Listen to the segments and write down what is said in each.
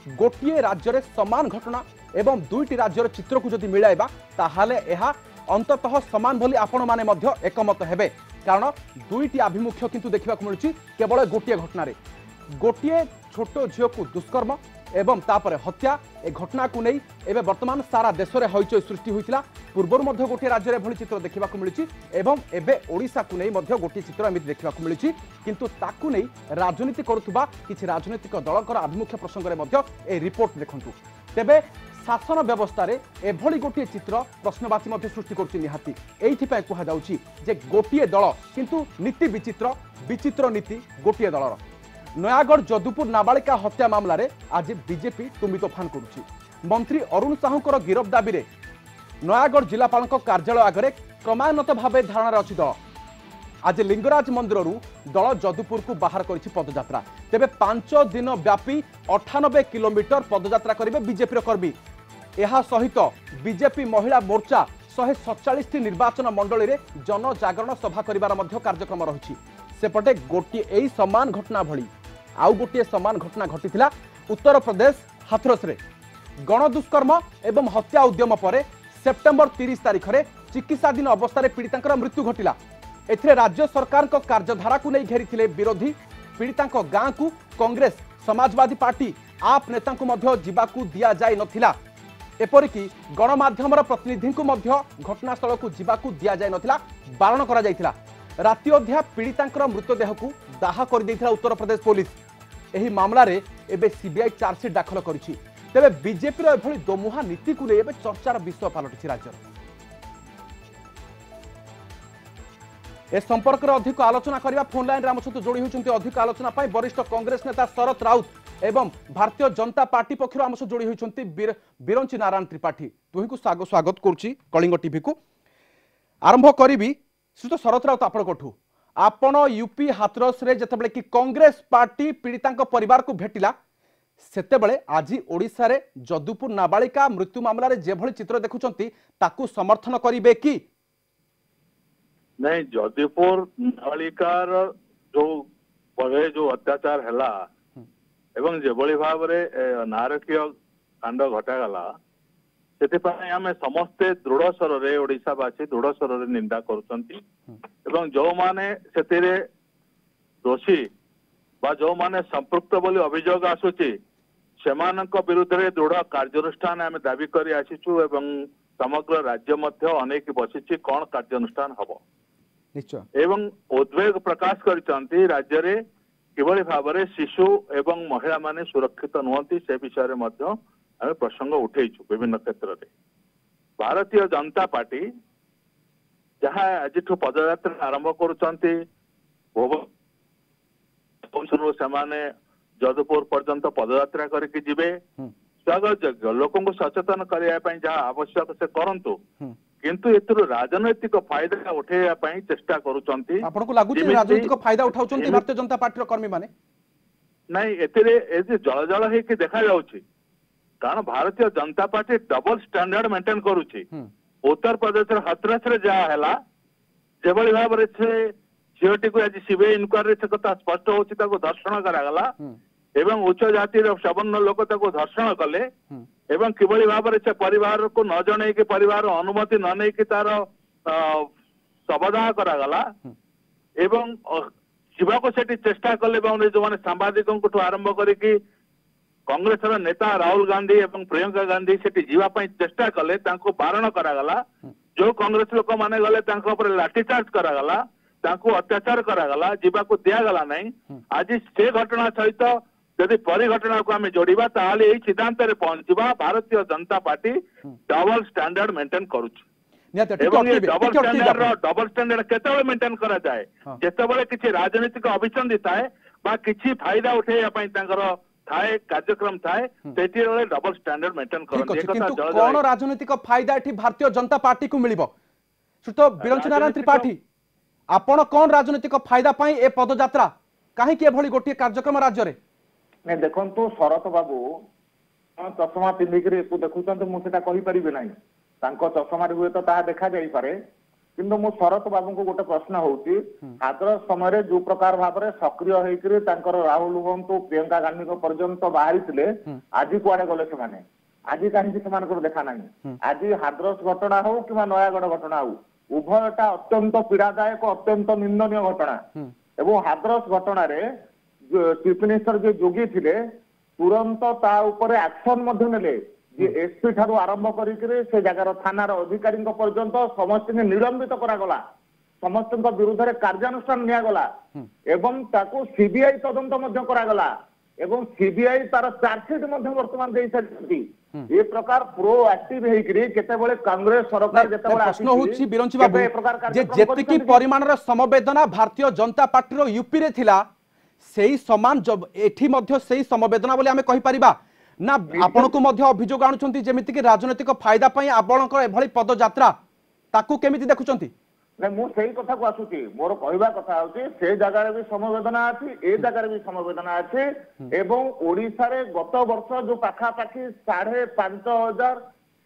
गोटे राज्य में समान घटना एवं दुईटी राज्यर चित्र को जदि मिलाइबा ताहाले एहा अंततः समान भली आपण माने मध्य एकमत हेबे कारण दुईटी आभिमुख्य किंतु देखा मिलूँ केवल गोटे घटन गोटे छोट झील को दुष्कर्म एवं तापर हत्या ए घटना को नहीं एवं वर्तमान सारा देश में हईचई सृष्टि होता पूर्वर गोटे राज्य में चित्र देखा मिलूँ एवं एवं ओडिशा को नहीं गोटे चित्र एमती देखा मिलूँ किंतु ताकू नहीं राजनीति करुवा किसी राजनीतिक दलकर आभिमुख्य प्रसंग में रिपोर्ट देखु तेबे शासन व्यवस्था एभली गोटे चित्र प्रश्नवाची सृष्टि करुँची कहुच्छी जे गोटे दल किंतु नीति विचित्र विचित्र नीति गोटे दलर नयागढ़ जदुपुर नाबालिका हत्या मामलें आज बीजेपी तुमी तोफान करुच्ची मंत्री अरुण साहूकर गिरफ दाबी में नयागढ़ जिलापाल कार्यालय आगे क्रमान्वित भाव धारणा अच्छी दल आज लिंगराज मंदिर दल जदुपुर को बाहर कर पदयात्रा तेबे 5 दिन व्यापी 98 किलोमीटर पदयात्रा करेंगे बीजेपी कर्मी यह सहित बीजेपी महिला मोर्चा 147 निर्वाचन मंडल में जनजागरण सभा करिवार कार्यक्रम रही सेपटे गोटे यही समान घटना भली आउ गोटे समान घटना घटी उत्तर प्रदेश हाथरस रे गणदुष्कर्म एवं हत्या उद्यम पर सेप्टेम्बर 30 तारीख में चिकित्साधीन अवस्था पीड़िता मृत्यु घटिला एथिरे राज्य सरकार कार्यधारा को नहीं घेरी विरोधी पीड़िता गाँ को कांग्रेस समाजवादी पार्टी आप नेता जावाकू दिया जाय नथिला एपरिकी गणमाध्यम प्रतिनिधि को घटनास्थल को जावाकू दिया जाय नथिला बारण करा जायथिला राति अध्या पीड़िता मृतदेह को दाह कर उत्तर प्रदेश पुलिस एही मामला रे एबे सीबीआई चार्जसीट दाखल करिछि तेबे बीजेपी रो एभली दोमुहा नीति को एबे चर्चार विषय पलटिछि राज्य ए संपर्क में अधिक आलोचना करबा फोन लाइन रे आम सहित जोड़ी होइछन्ते अधिक आलोचना पाई वरिष्ठ कांग्रेस नेता शरद राउत एवं भारतीय जनता पार्टी पक्षर आम सहित जोड़ी होइछन्ते बिरंची नारायण त्रिपाठी तुही को स्वागत करुछि कलिंग टीवी को आरंभ करिबी श्रीत शरद राउत आपठू आपण यूपी हाथरस रे जतबेले कि कांग्रेस पार्टी पीड़िता परिवार को भेटिला सेतेबेले आज ओडिशा रे जदुपुर नाबालिका मृत्यु मामला रे जेभली चित्र देखुचंती ताकू समर्थन करिवे कि नहीं जदुपुर नाबालिकार जो परे जो अत्याचार हैला एवं जेभली भाव रे नारकीय कांड घटागला से आम समस्ते दृढ़ स्वर रे ओडिशावासी दृढ़ स्वर रे निंदा करुचंती एवं जो माने सेतिरे दोषी बा जो माने संपृक्त बोली अभियोग आसुची सेमानक विरुद्ध रे दृढ़ कार्यानुष्ठान आम दाबी करी आसीचु एवं समग्र राज्य मध्य अनेक बसिची कौन कार्यानुष्ठान हबो निश्चय एवं उद्वेग प्रकाश करिसंती राज्य रे किभली भाव रे शिशु एवं महिला माने सुरक्षित नुहंती से विषय रे मध्य आम प्रसंग उठेइछु विभिन्न क्षेत्र में भारतीय जनता पार्टी जहाँ आज पदयात्रा आरंभ करुचंती भुवनेश्वर से जदुपुर पर्यंत पदयात्रा करके जिबे स्वागत योग्य लोक सचेतन करने जहाँ आवश्यक से करंतु किंतु एथुर राजनैतिक फायदा उठेया चेष्टा करुचंती आपनको लागुची राजनैतिक फायदा उठाउचंती भारतीय जनता पार्टी कर्मी माने नहीं एथिरे ए जळ जळ हे कि देखा जाउची कारण Bharatiya Janata party double standard maintain करुची उत्तर प्रदेश हाथरस रे जा हैला जेभली भाव रे से झीटी को आज सीबीआई इनक्वारी से कथा स्पष्ट होची ताको दर्शन करागला एवं उच्च जाति रे सवर्ण लोक ताको दर्शन कले एवं किभली भाव रे से परिवार को न जणे कि परिवार अनुमति न नै कि तार सबदाह करागला एवं जीवा को सेठी चेष्टा कले एवं जो माने सांबादिकों को आरंभ करिकी कांग्रेस नेता राहुल गांधी एवं प्रियंका गांधी सेठी जीवा चेष्टा कले तांको बारण करागला जो कांग्रेस लोक माने गले तांको ऊपर लाठीचार्ज करागला तांको अत्याचार करागला जीवा को दियागला नहीं आज से घटना सहित यदि परिघटना को आम जोड़वा ताहले एई सिद्धांत रे पहुंचवा Bharatiya Janata party double standard maintain करूची एवं ये डबल स्टैंडर्ड केतेबेले मेंटेन करा जाए जेतेबेले किछि राजनीतिक अभिसंधि थाए बा किछि फायदा उठेया पई तांकर थाए कार्यक्रम थाए सेठी रे डबल स्टैंडर्ड मेंटेन करन किंतु कोन राजनीतिक फायदा एठी भारतीय जनता पार्टी को मिलिबो सुतो बिरंची नारायण त्रिपाठी आपण कोन राजनीतिक फायदा पई ए पदयात्रा काहे कि एभली गोटे कार्यक्रम राज्य रे ने देखंतु शरत बाबू चश्मा पिंधिक देखुचंत मुझे कही पारि ना चश्मा हुए तो देखा जापे କିନ୍ତୁ ମୁଁ ଶରତ ବାବୁଙ୍କୁ ଗୋଟେ ପ୍ରଶ୍ନ ହଉଛି ହାଥରସ ସମୟରେ ଯୋଉ ପ୍ରକାର ଭାବରେ ସକ୍ରିୟ ହେଇକିରି ତାଙ୍କର ରାହୁଲ ହୁଅନ୍ତୁ ପ୍ରିୟଙ୍କା ଗାନ୍ଧୀଙ୍କ ପର୍ଯ୍ୟନ୍ତ ବାହାରିଥିଲେ ଆଜି କୁଆଡେ ଗଲେ ସେମାନେ ଆଜି କାହିଁକି ସେମାନଙ୍କର ଦେଖା ନାହିଁ ଆଜି ହାଥରସ ଘଟଣା ହଉ କିମ୍ବା ନୟାଗଡ଼ ଘଟଣା ହଉ ଉଭୟଟା ଅତ୍ୟନ୍ତ ପୀଡ଼ାଦାୟକ ଅତ୍ୟନ୍ତ ନିନ୍ଦନୀୟ ଘଟଣା ଏବଂ ହାଥରସ ଘଟଣାରେ ଚିଫ ମିନିଷ୍ଟର ଯେ ଯୋଗୀ ଥିଲେ ତୁରନ୍ତ ତା ଉପରେ ଆକ୍ସନ ମଧ୍ୟ ନେଲେ ଯେ ଏସପି ଠାରୁ ଆରମ୍ଭ କରିକିରି ସେ ଜାଗାର ଥାନାର ଅଧିକାରୀଙ୍କ ପର୍ଯ୍ୟନ୍ତ ସମସ୍ତଙ୍କୁ ନିଲମ୍ବିତ କରାଗଲା ସମସ୍ତଙ୍କ ବିରୁଦ୍ଧରେ କାର୍ଯ୍ୟାନୁଷ୍ଠାନ ନିଆଗଲା ଏବଂ ତାକୁ ସିବିଆଇ ତଦନ୍ତ ମଧ୍ୟ କରାଗଲା ଏବଂ ସିବିଆଇ ତାର ଚାର୍ଜସିଟ୍ ମଧ୍ୟ ବର୍ତ୍ତମାନ ଦେଇସାରିଛନ୍ତି ଏ ପ୍ରକାର ପ୍ରୋ ଆକ୍ଟିଭ ହେଇକିରି କେତେବେଳେ କଂଗ୍ରେସ ସରକାର ଯେତେବେଳେ ପ୍ରଶ୍ନ ହେଉଛି ବିରଞ୍ଚି ବାବୁ ଯେ ଯେତିକି ପରିମାଣର ସମବେଦନା ଭାରତୀୟ जनता पार्टी यूपी रे थिला सेही समान एठी मध्य सेही समवेदना बोली आमे कहि परिबा ना आपण को मध्य अभियोग आणुचंती जेमिति कि राजनीतिक फायदा पई आपणक एभली पदयात्रा ताकू केमिति देखुचंती नहीं मु सेही कथा को आसुची मोर कहवा कथा होची से जगह रे भी समवेदना अछि ए जगह रे भी समवेदना अछि एवं ओडिसा रे गत वर्ष जो पाखा पाखी 5,500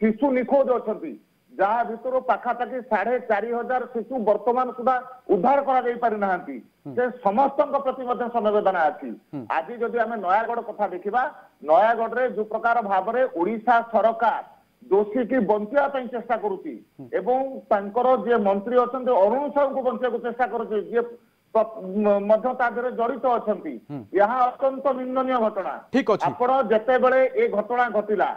शिशु निखोज अछंती जहा भितर पाखा पाखी 4,500 शिशु वर्तमान सुधा उद्धार करा जाई पारि नाहंती से समस्तक प्रति मध्य समवेदना अछि आज जदि हमें नयागढ़ कथा देखिबा नयागढ़ रे जो प्रकार भाव रे ओडिसा सरकार दोषी की बंचिया चेष्टा करुची एवं तांकर जे मंत्री अछंते अरुण साहू को बंचिया को चेष्टा करुची जे मध्य तादरे जड़ित अछंती यहाँ अत्यंत निंदनीय घटना ठीक अछि आपण जते बेले ए घटना घटिला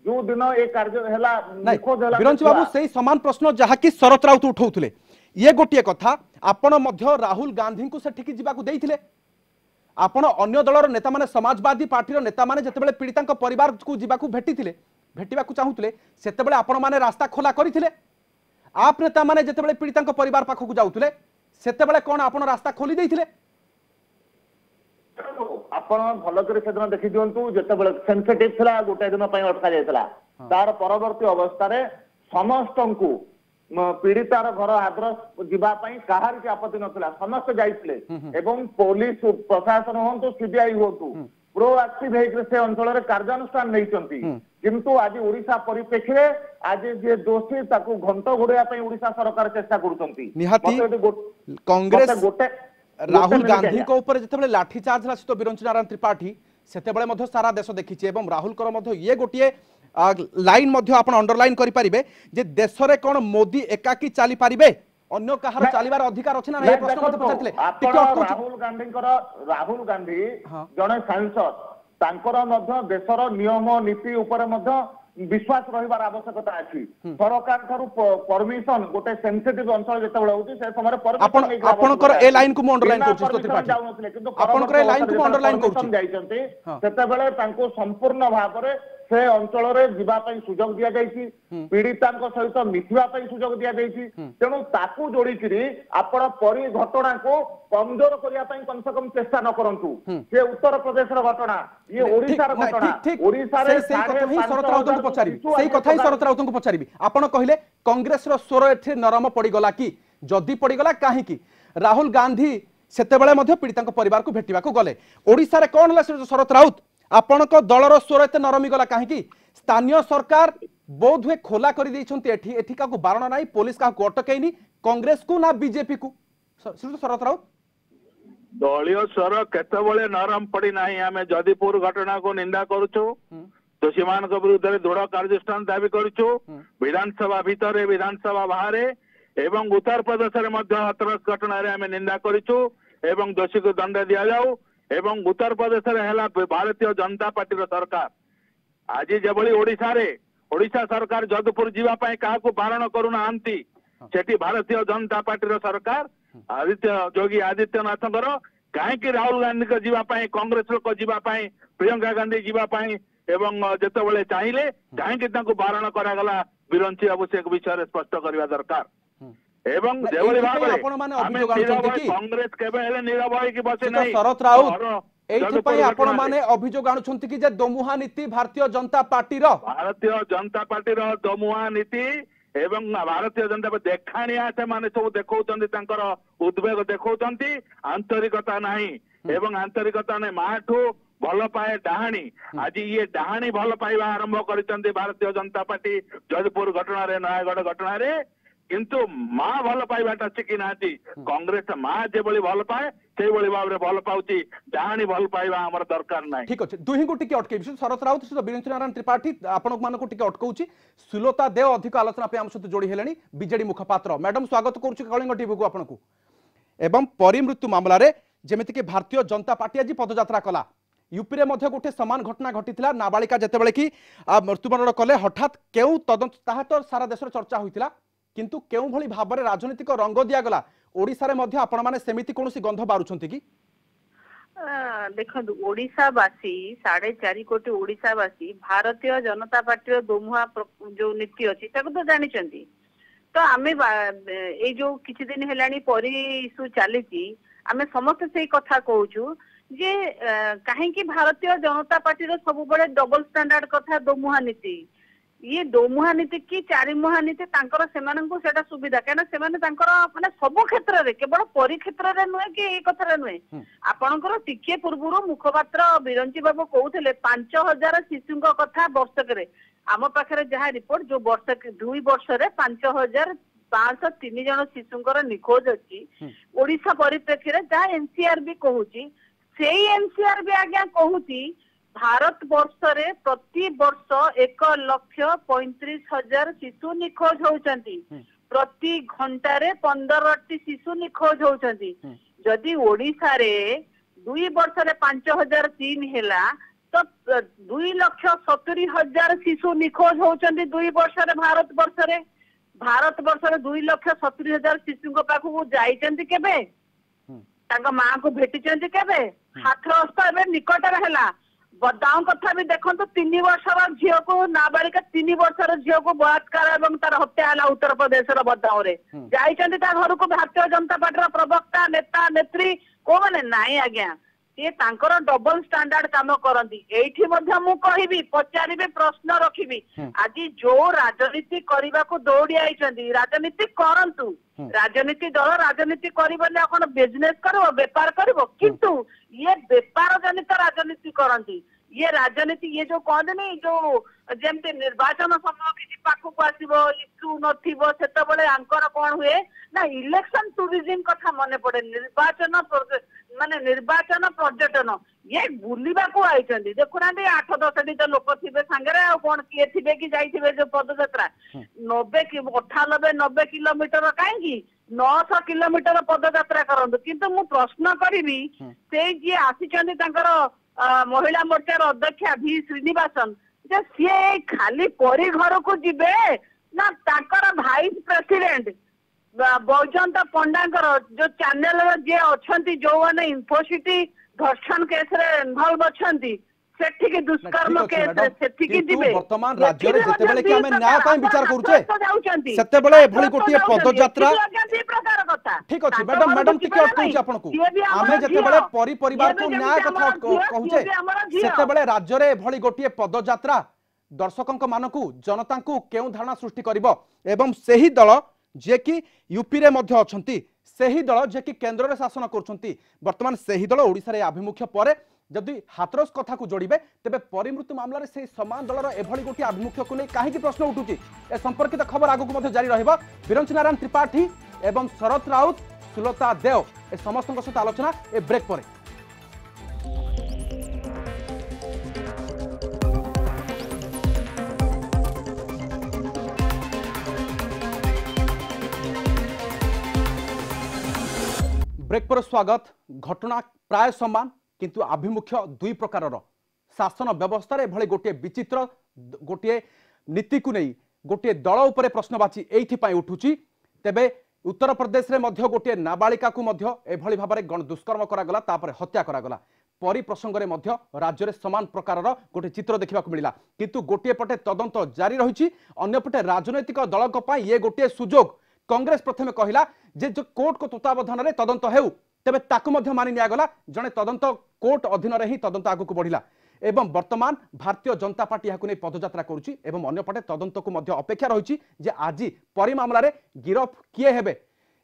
जो दिन ए कार्य हैला निखोज हैला बिरंची बाबू सेही समान प्रश्न जहा कि शरत राउत उठौथले ये गोटिए कथा आपण मध्य राहुल गांधी को सेठी जिबा को देइथिले आपण अन्य दलर नेता माने समाजवादी पार्टीर नेता माने जते बेले पीड़ितांक परिवार को जिबा को भेटिथिले भेटिबा को चाहुतले सेते बेले आपण माने रास्ता खोला करिथिले आप नेता माने जते बेले पीड़ितांक परिवार पाखो को जाउतले सेते बेले कोन आपण रास्ता खोली देइथिले आपण भलो करे सेदिन देखि दियंतु जते बेले सेंसिटिव थला गोटे दिन पय अटका जायतला तार परवर्ती अवस्था रे समस्तंकु पीड़ितार घर हाथरस जीवा कहार की आपत्ति नथिला समस्त जाइथिले एवं पुलिस प्रशासन होंतु सीबीआई होंतु प्रोएक्टिव हेकरे से अंचल रे कार्यानुष्ठान नैचंती किंतु आज ओडिशा परिप्रेक्षी आज जे दोषी ताकू घंट घोड़िया पई ओडिशा सरकार चेष्टा करूचंती निहाती कांग्रेस राहुल गांधी को ऊपर जेतेबेले लाठी चार्ज ला तो बिरंची नारायण त्रिपाठी सेतेबेले मध्य सारा देश देखिचे एवं राहुल कर मध्य ये गोटिए लाइन मध्य आपण अंडरलाइन करि परिबे जे देश रे कोन मोदी एकाकी चली परिबे अन्य कहार चलीबार अधिकार अछि ना ए प्रश्न मते पछारथिले राहुल गांधी जने सांसद तांकर मध्य देशर नियम नीति ऊपर मध्य विश्वास रहिबार आवश्यकता अछि सरकार थारु परमिशन गोटे सेंसिटिव अंचल जेतेबेले होउची से समय परमिशन आपनकर ए लाइन को अंडरलाइन करछि त्रिपाठी आपनकर ए लाइन को अंडरलाइन करछि जाइचंती सेतेबेले तांको संपूर्ण भाबरे से अंचल रे जीवा पई सुजोग दिया जाइछि पीड़ितांक सहित मिथिबा पई सुजोग दिया जाइछि तेणु ताकू जोड़ी करी आपण परि घटना को कमजोर करिया पई कम से कम चेष्टा न करंतु से उत्तर प्रदेश र घटना ये ओडिसा र घटना ओडिसा रे शरत राउत को पचारिबी सही कथा ही शरत राउत को पचारिबी आपण कहिले कांग्रेस रो स्वर एठी नरम पड़ी गला कि जदी पड़ी गला काहे कि राहुल गांधी सेते बेले मध्य पीड़ितांक परिवार को भेटिबा को गले ओडिसा रे कोन हला शरत राउत आपणक दलर स्वर एते नरमी गला कहीं स्थानीय सरकार बोध हुए खोला कर एठी का बारण ना पुलिस का अटकईनी कांग्रेस को ना बीजेपी को शरत राउत दलीय स्वर केतबळे नरम पड़ी नाही आमे जदीपुर घटना को निंदा करूछु दोषी मान विरुद्ध दृढ़ कार्यानुष्ठान दाबी करूछु विधानसभा भितर विधानसभा बाहर एवं उत्तर प्रदेश रे मध्य हाथरस घटना रे आमे निंदा करूछु एवं दोषी को दंड दिया जाऊ एवं उत्तर प्रदेश रे हला भारतीय जनता पार्टी सरकार आज जबली ओडिशा सरकार जदपुर जीवा पाए काहा को बारण करूना आंती सेठी भारतीय जनता पार्टी सरकार योगी आदित्यनाथ कहीं राहुल गांधी को जीवा पाए कांग्रेस को जीवा पाए प्रियंका गांधी जीवा पाए एवं जेतेबेले चाहिए कहीं बारण करागला बिरंची बाबू से विषय स्पष्ट करवा दरकार एवं जेवली भाबरे कांग्रेस केबे हेले नीरव होई कि बसे नै शरत राउत एथि पई आपण माने अभियोग आणुछंती कि जे दोमुहा नीति भारतीय जनता पार्टी रो दोमुहा नीति एवं भारतीय जनता पार्टी देखाणिया से माने सब देखौचंती तांकर उद्वेग देखौचंती आंतरिकता नाही एवं आंतरिकता नै माठू भल पाए डाहाणी आज ये डाहाणी भल पाइबा आरंभ करिसंती भारतीय जनता पार्टी जजपुर घटना रे नयागढ़ घटना रे किंतु माँ भल पाइबाटा अच्छे कि नाती कांग्रेस माँ जो भल पाए से भाव में भल पाऊँगी डाणी भल पाइबा हमर दरकार ना। ठीक अच्छे दुही को टिके अटके शरत राउत सहित वीरेन्द्र नारायण त्रिपाठी आपण मानक टिके अटकाउची सुलता देव अधिक आलोचना पे आम सहित जोड़ी हेलेनी बीजेडी मुखपात्र मैडम स्वागत करुच्ची कलिंग टीवी को आपको एवं परिमृत्यु मामला रे जेमिति कि भारतीय जनता पार्टी आज पदयात्रा कला यूपी रे मध्य गोटे समान घटना घटी नाबालिका जेतेबेले कि मृत्युवरण कले हठात केउ तदंत ताहा तो सारा देश चर्चा होइतिला किंतु केउ भली भाबरे राजनीतिक रंग दिया गला ओडिसा रे मध्य आपण माने सेमिति कोनोसी गंध बारुछंती कि देखो ओडिशावासी 4.5 कोटी ओडिशावासी भारतीय जनता पार्टी दोमुहा जो नीति अच्छी तो जानी तो आमे ए जो किछि दिन हेलानी परी इश्यू चली आमे समस्त से कथा कहूछु जे कहीं भारतीय जनता पार्टी सब बड़े डबल स्टैंडर्ड कथा दोमुहा नीति ये दोमुहा नीति कि चारिमुहा नीति तांकर सेमानंको सेटा सुविधा कहना सेमाने तांकर माने सब क्षेत्र रे केवल परी क्षेत्र रे नुहे कि ए कथा रे नुहे आपनकर टिके पूर्वरो मुखपात्र बिरंची बाबू कहउथिले 5000 शिशुंक कथा वर्षक रे आम पाखरे जहा रिपोर्ट जो वर्ष 2 वर्ष रे 5503 जन शिशुंकर निखोज अछि ओडिसा परिप्रेक्षी रे जहा एनसीआर भी कहूची सेही एनसीआर भी आज्ञा कहूची भारत वर्ष रे प्रति वर्ष 1,35,000 शिशु निखोज होउचंती प्रति घंटा रे 15टी शिशु निखोज होउचंती जदि ओडिसा रे 2 वर्ष रे 5,003 हेला तो 2,70,000 शिशु निखोज होउचंती 2 वर्ष रे भारत वर्ष रे 2,70,000 शिशु को पाखु जाइचंती केबे तांका मां को भेटिचंती केबे हाथ हस्त एबे निकट रे हेला बदाओं कथा भी देखो 3 वर्षर झील को नाबालिका 3 वर्षर झील को बलात्कार एवं तार हत्या है उत्तर प्रदेश बदाओं जाइछंती ता घर को भारतीय जनता पार्टी प्रवक्ता नेता नेत्री को माने नाई आज्ञा ये तांकर डबल स्टैंडर्ड काम करती एठी मध्य मु कहिबी पचारिबे प्रश्न रखिबी आज जो राजनीति करबा को दौड़ी आइछंती राजनीति करंतु राजनीति दल राजनीति करबले आपण बिजनेस करबो व्यापार करबो किंतु ये व्यापार जनित राजनीति करंती ये राजनीति ये जो कहदेनी जो जेमते निर्वाचन समय किसी पाखक आसो इश्यू नथिबो सेतबेले आंकर कोन हुए ना इलेक्शन टूरिज्म कथा मने पड़े निर्वाचन माने निर्वाचन पर्यटन ये बुलिबा को आइछंती देखुना 8-10 टी लोक थिबे संगे आ कोन किए थिबे कि जाइथिबे जो पदयात्रा 98-90 किलोमीटर काहेकी 900 किलोमीटर पदयात्रा करंतु किंतु मु प्रश्न करिवि से जे आसीचंती तांकर महिला मोर्चार अध्यक्षा भी श्रीनिवासन जे सी खाली परी घर को जीवे ना ताकर भाइस प्रेसिडेंट बैजयंत पंडांकर जो चैनल जे अच्छी जो मैंने इन्फोसिटी धर्षण केस रे इन्वॉल्व अच्छी सेठिकी दुष्कर्म केस रे सेठिकी दिबे वर्तमान राज्य रे जेतेबेले कि हमें न्याय ପାଇଁ विचार करूचे सेतेबेले एभली गोटिए पदयात्रा ठीक अछि मैडम टिके अटकौची आपनको हमें जेतेबेले परिवार को न्याय कथा कहूचे सेतेबेले राज्य रे एभली गोटिए पदयात्रा दर्शकंक मानकू जनता को केउ धारणा सृष्टि करिवो एवं सेही दल जे कि यूपी रे मध्य अछंती सेही दल जे कि केंद्र रे शासन करछंती वर्तमान सेही दल ओडिसा रे आभिमुख्य परे जदि हाथरस कथा को जोड़े तेबे परिमृत्यु मामला रे से समान दलर एभली गोटी आभिमुख्य को नहीं कहीं प्रश्न उठुची ए संपर्कित खबर आगु को जारी रहिबा वीरेन्द्र नारायण त्रिपाठी एवं शरत राउत सुलता देव ए समस्त सहित आलोचना ए ब्रेक पर ब्रेक पर स्वागत घटना प्राय समान किंतु आभिमुख्य दुई प्रकार शासन व्यवस्था एभली गोटे विचित्र गोटे नीति को नहीं गोटे दल उपरे प्रश्नवाची एइथिपाई उठुची तेबे उत्तर प्रदेश रे मध्य गोटे नाबालिका को मध्य एभली भाबरे गण दुष्कर्म करागला तापर हत्या करागला परि प्रसंग रे मध्य राज्य रे समान प्रकार गोटे चित्र देखा मिला किंतु गोटे पटे तदंत जारी रही अन्य पटे राजनैतिक दल ये गोटे सुजोग कांग्रेस प्रथमे कहला जे जो कोर्ट को तत्वावधान रे तदंत हेउ तेबे ताकु मध्य मानि नियागला जने तदंत कोर्ट अधीन रे ही तदंत आगु को बढ़िला एवं वर्तमान भारतीय जनता पार्टी याकु नै पदयात्रा करूची एवं अन्य पटे तदंत को मध्य अपेक्षा रही जे आज परि मामला रे गिरफ किए हेबे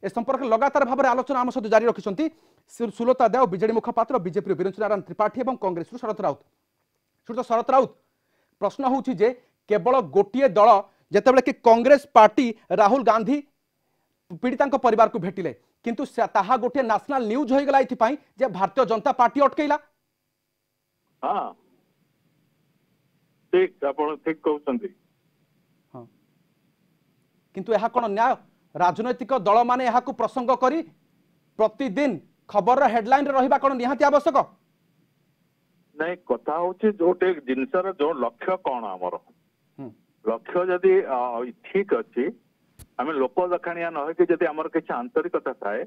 ए संपर्क लगातार भाव आलोचना आम सहित जारी रखिछंती सुलता देव बीजेडी मुखपात्र बीजेपी वीरेन्द्र नारायण त्रिपाठी एवं कांग्रेस शरत राउत शरत राउत प्रश्न होउची जे केवल गोटिए दल जेतेबेले कि कांग्रेस पार्टी राहुल गांधी पीड़िता परिवार को भेटिले किंतु ताहा गोटे नेशनल न्यूज हो गला इथिपाई जे भारतीय जनता पार्टी अटकैला। हाँ ठीक आपण ठीक कहउछंती। हाँ किंतु यह कोन न्याय राजनैतिक दल माने यह को प्रसंग करी प्रतिदिन खबर हेडलाइन रे रहिबा कोन निहाती आवश्यक नहीं कथा होची जोटे जिनसर जो लक्ष्य कोन हमर लक्ष्य जदि ठीक अच्छी आम लोक देखाणिया न कि जदि आमर किसी आंतरिकता थाए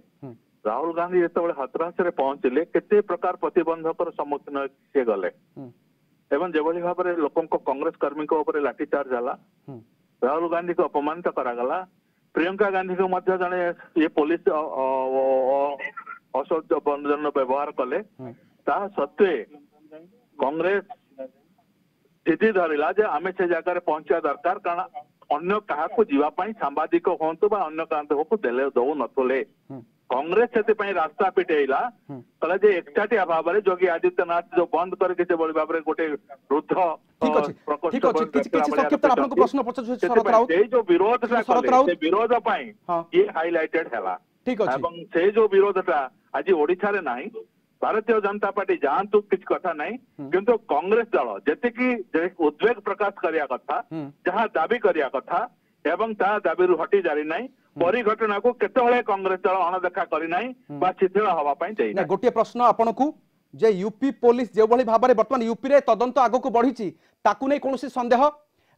राहुल गांधी जो हाथरस में पहुंचले केते प्रकार प्रतिबंधक सम्मुखीन सी गले एवं जो भाव में लोक कांग्रेस कर्मी लाठीचार्ज है राहुल गांधी को अपमानित करागला प्रियंका गांधी को जड़े ये पुलिस असौजन्य व्यवहार कले ता सत्वे कांग्रेस जिदी धरला जे आमे से जगह पहुंचा दरकार कारण अन्य क्या जीवाई सांबादिक हूँ अन्य क्या दौ नथुले कांग्रेस से रास्ता पिटेला कहला जे एकचाटिया भाव में योगी आदित्यनाथ जो बंद करके भाव में गोटे वृद्ध जो विरोध ये हाइलाइटेड है से जो विरोधटा आज ओडिशा रे नाही भारतीय जनता पार्टी जानतु किसी कथा नहीं किंतु कांग्रेस दल जी उद्वेग प्रकाश करिया कथा जहाँ दाबी करिया कथा एवं ता दाबी हटी जारी नहीं परिघटना को केते कांग्रेस दल अणदेखा करी नहीं बा शिथिल हवा पई देई ना। गोटे प्रश्न आपन को जे यूपी पुलिस जो भली भाव में बर्तमान यूपी रे तदंत आगो को बढ़ी ताकू नहीं कौन संदेह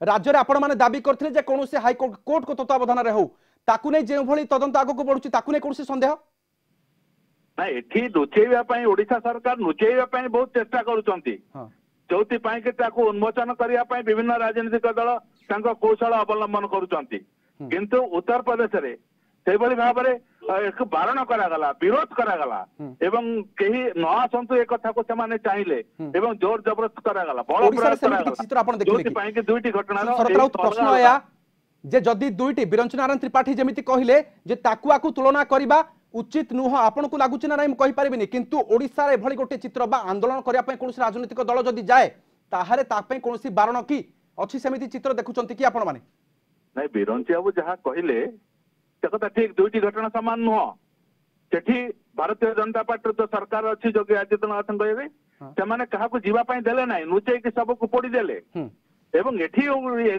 राज्य रे आपण माने दाबी करथिले जे कौन हाईकोर्ट कोर्ट को तत्वावधान रे हो ताकू नहीं जो भली तदंत आगो को बढ़ुची ताकू नहीं कौन संदेह ना एठी लुचेइबा ओडिशा सरकार लुचेइबा बहुत चेष्टा करूछंती जोथि पई के ताकू उन्मोचन करिया पई विभिन्न राजनीतिक दल तांको कौशल अवलंबन करूछंती किंतु उत्तर प्रदेश रे से भली भाव में एक बारण करागला विरोध करागला एवं कहीं न आसंतु एक कथा को सेमाने चाहिले एवं जोर जबरदस्त करागला बड़ प्रयास करागला चित्र आपण देखिले जोथि पई के दुईटी घटना रो प्रश्न आया जे जदी दुईटी बिरंचन नारायण त्रिपाठी जेमिति कहिले जे ताकुआकू तुलना करिबा उचित नुह आपन को लागुची ना नहीं कहि परिबिनी किंतु ओडिसा रे भली गोटे चित्र बा आंदोलन करिया पय कोनसी राजनीतिक दल जदी जाए ताहारे ता पय कोनसी बारण की अछि सेमिति चित्र देखुचंती कि आपन माने नहीं बिरंची बाबू जहाँ कहले से कथा ठीक दुईटी घटना समान नुह सेठी भारतीय जनता पार्टी जो सरकार अच्छी योगी आदित्यनाथ कहबे से माने कहा को जीवा पय देले नाही लुचेई कि सब को पोड़ी देले एवं एठी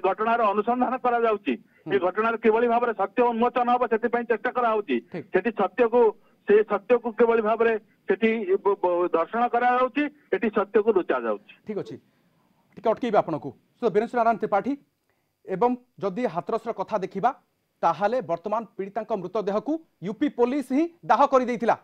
घटनार अनुसंधान करा जाउची ए घटनार केवली भाव में सत्य उन्मोचन हम से चेष्टा करा होची सेठी सत्य को केवली भाव में सेठी दर्शन करा जाउची एठी सत्य को लुचा जाउची। ठीक अछि ठीक अटकीबे आपन को सो बीरेन्द्र नारायण त्रिपाठी एवं जदि हाथरस कथा देखिबा ताहाले वर्तमान पीड़िता मृतदेह को यूपी पुलिस ही दाह कर देइथिला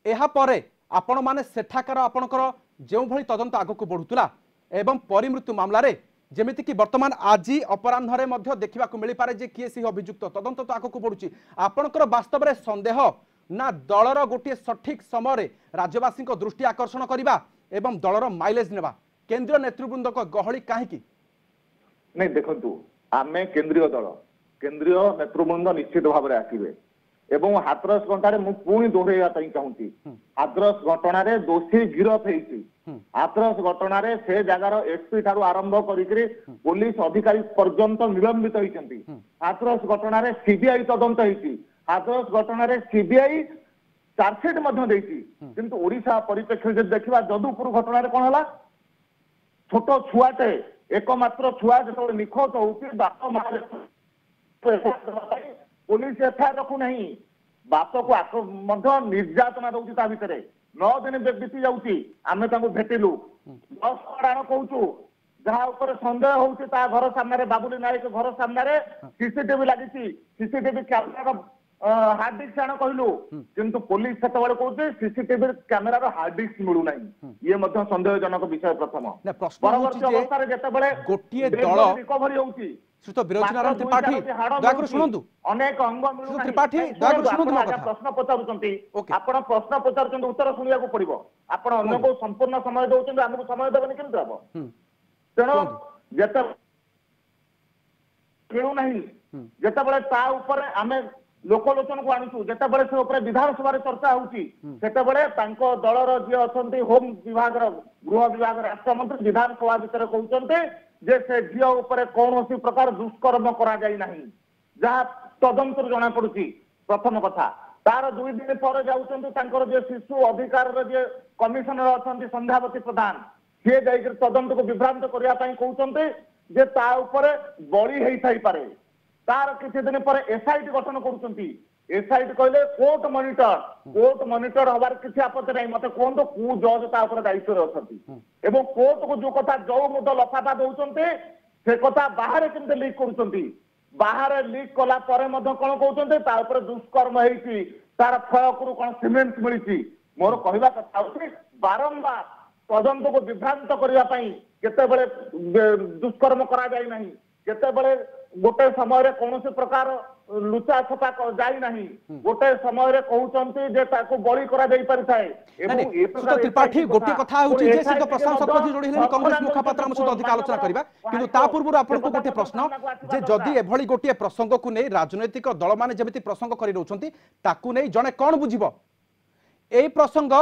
एहा परे आपण माने सेठाकार आपणकर जेउ भली तदंत आगो को बढ़ुतला एवं परिमृत्यु मामला रे जेमिति कि वर्तमान आज अपराह्न में देखा मिल पारे जे किए सी अभियुक्त तदंत तो आगक बढ़ुची आपणकर वास्तव में संदेह ना दलर गोटे सठिक समय राज्यवासी दृष्टि आकर्षण करने एवं दलर माइलेज नेबा केंद्रीय नेतृवृंद गहली कहीं नहीं देखु आम केंद्रीय नेतृवृंद निश्चित भाव में आसवे एवं हाथरस घंटार पुणी दोहराइवा चाहूँगी हाथरस घटना दोषी गिरफ होती हाथरस घटना से जगार एसपी ठारू आरंभ करी पुलिस अधिकारी पर्यंत निलंबित होती हाथरस घटना सीबीआई तदंत होती हाथरस घटना सीबीआई चार्जसीट किंतु ओडिशा परिप्रेक्षी देखा जदुपुर घटना कौन है छोट छुआटे एकमात्र छुआ जो निखोज होती बाप पुलिस एफआईआर रखु नहीं बाप को निर्यातना दौर ता भितर 9 दिन बीती जाऊँगी आम भेटिलु 10 अड़ाण कहूँ जहाँ ऊपर सन्देह होती घर सामने बाबुली नायक घर सामने सीसीटीवी लगी सीसीटीवी कैमेरा हार्ड डिस्क आण कहलु किंतु पुलिस से कहते सीसीटीवी कैमेरा हार्ड डिस्क मिलूना ये सन्देहजनक विषय प्रथम परवर्ती अवस्था जिते रिकवरी होती अनेक अंग प्रश्न प्रश्न पचार उत्तर शुणा पड़ो आप अन्य को संपूर्ण समय दौरान आमको समय देवेनि केमती हम तेणु जिते मिलूना जिते आम लोकलोचन को आणुचु जिते से विधानसभा चर्चा होती दलर जी अच्छा होम विभाग गृह विभाग राष्ट्रमंत्री विधानसभा भितर कहते जे से झील उपर कौन प्रकार दुष्कर्म करा जाई नहीं जहाँ तदंतर जना पड़ुची प्रथम कथा तार 2 दिन पर जाउछन्ति तांकर जे शिशु अधिकार जे कमिशनर अछन्ति संध्यावती प्रधान से जाइकर तदंत को विभ्रांत करिया पई कहउछन्ति जे ता ऊपर बळी हेई थाई पारे तार किछि दिन पर एसआईटी गठन करूछन्ति एसआईटी कहले कोर्ट मॉनिटर हबार किछि आपत्ति नै मते कोन तो कु जज ता ऊपर दायित्व रे अछन्ति एवं कोर्ट को जो कथा जो मुद लफाफा दउछन्ति से कथा बाहर केमते लीक करूछन्ति बाहर लीक कला परे मध्य कोन कहउछन्ति ता ऊपर दुष्कर्म हेइछि तार फयकरू कोन सीमेंट मिलिछि मोर कहबा कथा होछि बारंबार तदंत को विभ्रांत करिया पई केते बेले दुष्कर्म करा जाय नाही केते बेले गोटे समय कौन प्रकार लुचा छपा जाई नहीं गोटे समय कहउछन्ति जे ताको बळी करा जाई परिथाय एवं ए प्रकार त्रिपाठी गोटे कथा होछि जे से तो प्रशांत शतपथी जोड़ी हलेन कांग्रेस मुखपात्र हम सहित अधिक आलोचना करिबा किंतु ता पूर्व आपन को गोटे प्रश्न जे जदी एभली गोटे प्रसंग को नै राजनैतिक दल माने जेमिति प्रसंग करि रहउछन्ति ताकू नै जणे कोन बुझिबो ए प्रसंग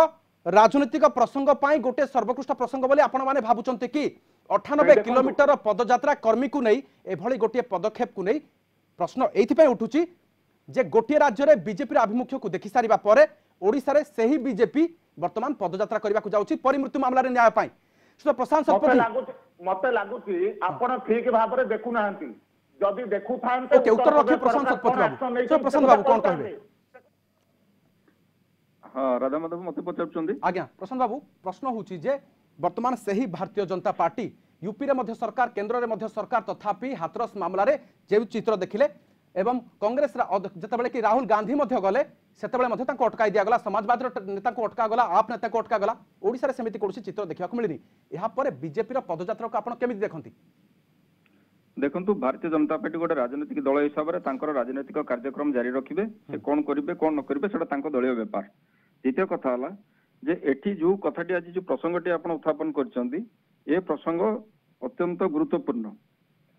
राजनैतिक प्रसंग पाई गोटे सर्वोत्कृष्ट प्रसंग बोली आपण माने भाबुचन्ति कि 98 किलोमीटर पदयात्रा कर्मी को नहीं एभली गोटे पदक्षेप को नहीं प्रश्न एइथिपय उठुची जे गोटे राज्य रे बीजेपी आभिमुख्य को देखि सारिबा परे ओडिसा रे सेही बीजेपी वर्तमान पदयात्रा करबा को जाउची परिमृत्यु मामला रे न्याय पाई सो प्रशांत शतपथी मते लागुची आपण ठीक भाव रे देखु नाहंती जदी देखु थांते ओके उत्तर रखे प्रशांत शतपथी बाबू सो प्रशांत बाबू कोन कहबे हां राधा माधव मते पचारचंदी आज्ञा प्रशांत बाबू प्रश्न होची जे वर्तमान सेही भारतीय जनता पार्टी यूपी रे मध्य सरकार केंद्र रे मध्य सरकार तथापि हाथरस मामला रे जे चित्र देखिले एवं कांग्रेस जतबेले कि राहुल गांधी मध्य गले सेतबेले मध्य ताको अटकाई दिया गला समाजवादी नेता को अटका गला आप नेता को अटका गला ओडिसा रे समिति कोनसी चित्र देखिया को मिलिनी एहा परे बीजेपी रो पदयात्रा को आपण केमिति देखंती देखंतु भारतीय जनता पार्टी गोटे राजनीतिक दल हिसाब रे तांकर राजनीतिक कार्यक्रम जारी रखिबे से कोन करिवे कोन न करिवे सेटा तांको दलीय व्यापार द्वितीय कथा हला जे एठी जो कथाटी आज जो प्रसंगटी आपण उत्थापन करचंदी ए प्रसंग अत्यंत गुरुत्वपूर्ण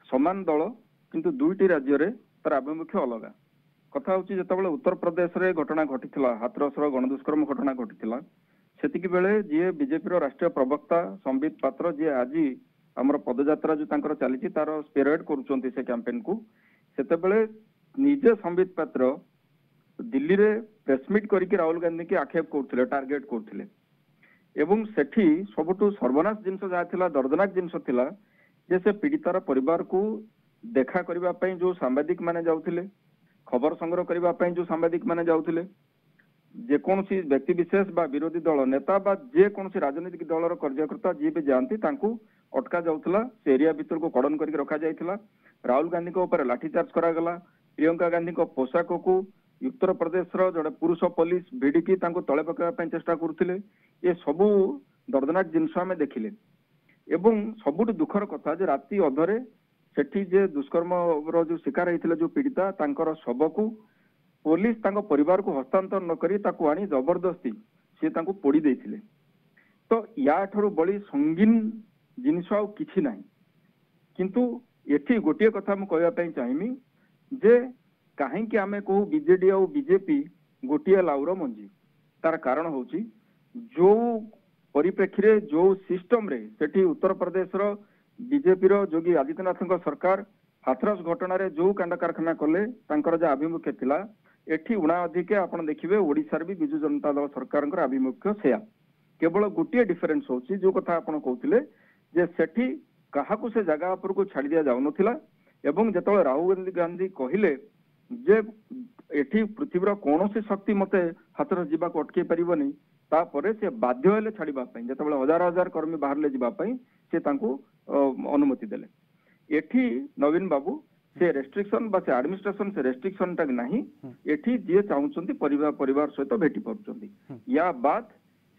समान दल किंतु दुईटी राज्य रे तार आभिमुख्य अलग कथा होची जेतबेले उत्तर प्रदेश रे घटना घटिथिला हाथरसर गणदुष्कर्म घटना घटिथिला सेतिकी बेले जे बीजेपी रो राष्ट्रीय प्रवक्ता संबित पात्र जे आजी हमर पदयात्रा जो तांकर चलीची तार स्पेरेड करूचंती से कैंपेन को सेतेबेले निजे संबित पात्र दिल्ली रे प्रेस मीट करके राहुल गांधी की आक्षेप करथिले टार्गेट करथिले एवं सेठी सबुठु सर्वनाश जिनस जाथिला दर्दनाक जिनस थिला जे से पीड़ितार परिवार को देखा करिबा पई जो सांबादिक माने जाउथिले खबर संग्रह करिबा पई जो सांबादिक माने जाउथिले जे कोनसी व्यक्ति विशेष बा विरोधी दल नेता बा जे कोनसी राजनीतिक दलर कार्यकर्ता जे भी जानती तांकू अटका जाउथला से एरिया भीतर को कड़न करके रखा जाइथिला राहुल गांधी को ऊपर लाठीचार्ज करा गला प्रियंका गांधी को पोशाक को उत्तर प्रदेश रो जड़े पुरुष पुलिस भिडिकी तांको तळे पकाया पई चेष्टा करथिले ए सबु दर्दनाक जिनस आमे देखिले एवं सबुठ दुखर कथा जे राती अधरे सेठी जे दुष्कर्म रो जो शिकार हेतिले जो पीड़िता तांकर शव को पुलिस तांको परिवार को हस्तांतर न करी ताको आनी जबरदस्ती से तांको पोड़ी देथिले तो या ठरो बड़ी संगीन जिनिस आ किछि नाही किंतु एठी गोटिए कथा म कहया पई चाहिमी जे कहीं कि आमे कहू बीजेडी और बीजेपी गोटिए लाउर मंजी तार कारण होची जो परिप्रेक्षी रे जो सिस्टम रे सेठी उत्तर प्रदेश रो बीजेपी रो योगी आदित्यनाथ सरकार हाथरस घटना रे जो कांड कारखाना कले तांकर जे आभिमुख्य थिला एठी उणा अधिके आपण देखिबे ओडिसा रे भी बिजु जनता दल सरकार आभिमुख्य सेया केवल गोटिए डिफरेंस होची जो कथा आपण कहउथिले जे सेठी काहाकू से जगह पर को छाड़ी दिया जाउ नथिला एवं जेतबे राहुल गांधी कहिले जे एठी पृथ्वीर कौन शक्ति मते हाथरस जीवा को अटके परिबनी तापरे से बाध्य हेले छाड़िबा पई जेतबेले हजार हजार कर्मी बाहरले जीवा पई से तांको अनुमति देले एठी नवीन बाबू से रेस्ट्रिक्शन बा से एडमिनिस्ट्रेशन से रेस्ट्रिक्शन तक नहीं एठी जे चाहुचंती परिवार सहित भेटी पड़ुचंती या बात